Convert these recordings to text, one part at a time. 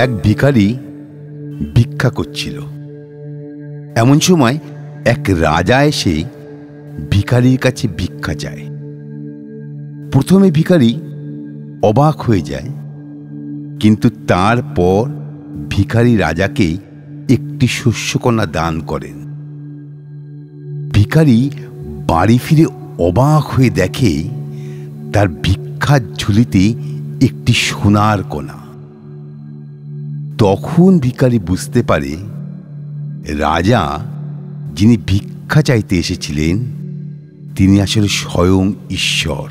এক ভিখারি ভিক্ষা করছিল। এমন সময় এক রাজা এসে ভিখারির কাছে ভিক্ষা চায়। প্রথমে ভিখারি অবাক হয়ে যায়, কিন্তু তারপর ভিখারি রাজাকে একটি শস্যকণা দান করেন। ভিখারি বাড়ি ফিরে অবাক হয়ে দেখে তার ভিক্ষার ঝুলিতে একটি সোনার কণা। তখন ভিখারি বুঝতে পারে রাজা যিনি ভিক্ষা চাইতে এসেছিলেন তিনি আসলে স্বয়ং ঈশ্বর।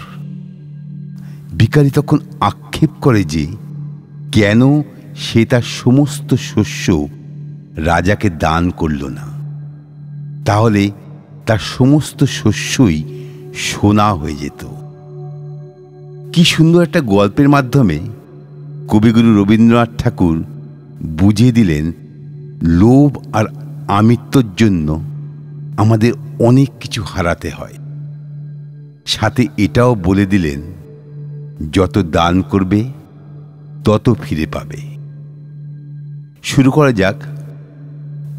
ভিখারি তখন আক্ষেপ করে যে কেন সে তার সমস্ত শস্য রাজাকে দান করল না, তাহলে তার সমস্ত শস্যই সোনা হয়ে যেত। কি সুন্দর একটা গল্পের মাধ্যমে কবিগুরু রবীন্দ্রনাথ ঠাকুর বুঝিয়ে দিলেন লোভ আর আমিত্বর জন্য আমাদের অনেক কিছু হারাতে হয়। সাথে এটাও বলে দিলেন যত দান করবে তত ফিরে পাবে। শুরু করা যাক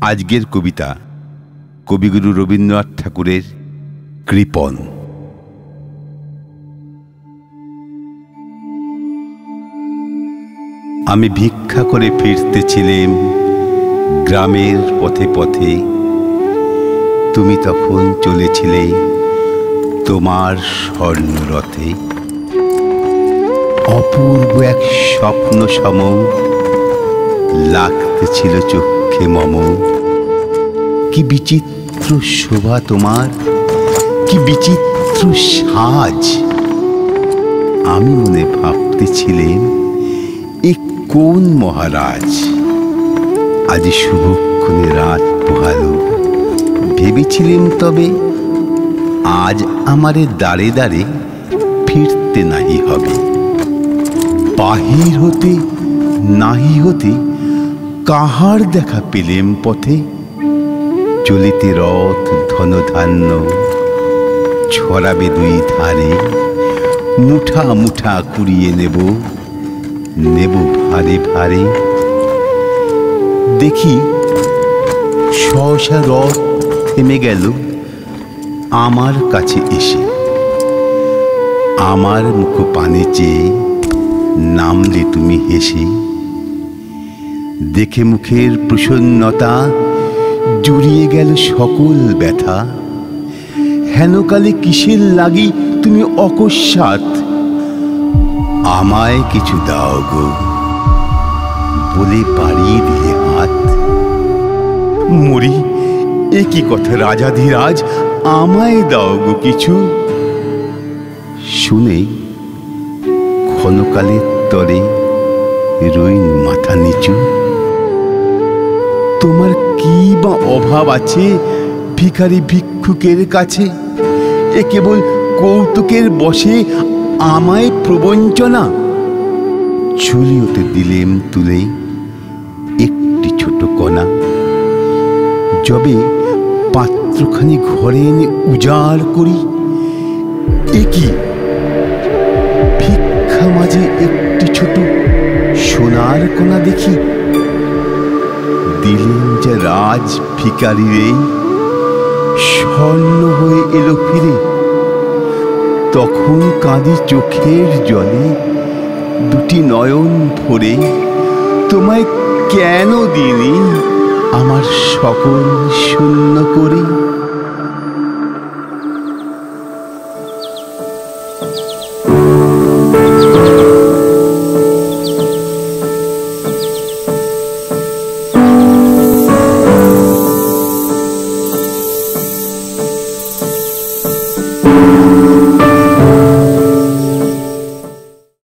আজকের কবিতা কবিগুরু রবীন্দ্রনাথ ঠাকুরের কৃপণ। আমি ভিক্ষা করে ফিরতেছিলাম গ্রামের পথে পথে, তুমি তখন চলেছিলে তোমার স্বর্ণরথে। অপূর্ব এক স্বপ্ন সম লাগতেছিল চক্ষে মম। কি বিচিত্র শোভা তোমার, কি বিচিত্র সাজ। আমি মনে ভাবতেছিলাম এ কোন মহারাজ। আজ শুভক্ষণে রাত পোহালো, ভেবেছিলাম তবে আজ আমারে দাঁড়ে দাঁড়ে ফিরতে নাহি হবে। বাহির হতে নাহি হতে কাহার দেখা পেলেম পথে। চলিতে রথ ধনধান্য ছড়াবে দুই ধারে। মুঠা মুঠা কুড়িয়ে নেব, নেব ভারে ভারে। দেখি সহসা রথ থেমে গেল আমার কাছে এসে। আমার মুখ পানে চেয়ে নামলে তুমি হেসে। দেখে মুখের প্রসন্নতা জুড়িয়ে গেল সকল ব্যথা। হেনকালে কিসের লাগি তুমি অকস্মাৎ আমায় কিছু দাও গো বলে বাড়িয়ে দিলে হাত। মরি, এ কি কথা রাজাধিরাজ, আমায় দাও গো কিছু। শুনে ক্ষণকালের তরে রইন মাথা নিচু। তোমার কি বা অভাব আছে ভিখারি ভিক্ষুকের কাছে? এ কেবল কৌতুকের বশে আমায় প্রবঞ্চনা। ঝুলিওতে দিলেম তুলে একটি ছোট কণা। যবে পাত্রখানি ঘরে এনে উজাড় করি, এ কি ভিক্ষা মাঝে একটি ছোট সোনার কণা দেখি। দিলেন যে রাজ ভিখারি রে, স্বর্ণ হয়ে এলো ফিরে। তখন কাঁদি চোখের জলে দুটি নয়ন ভরে। তোমায় কেন দিনি আমার সকল শূন্য করে।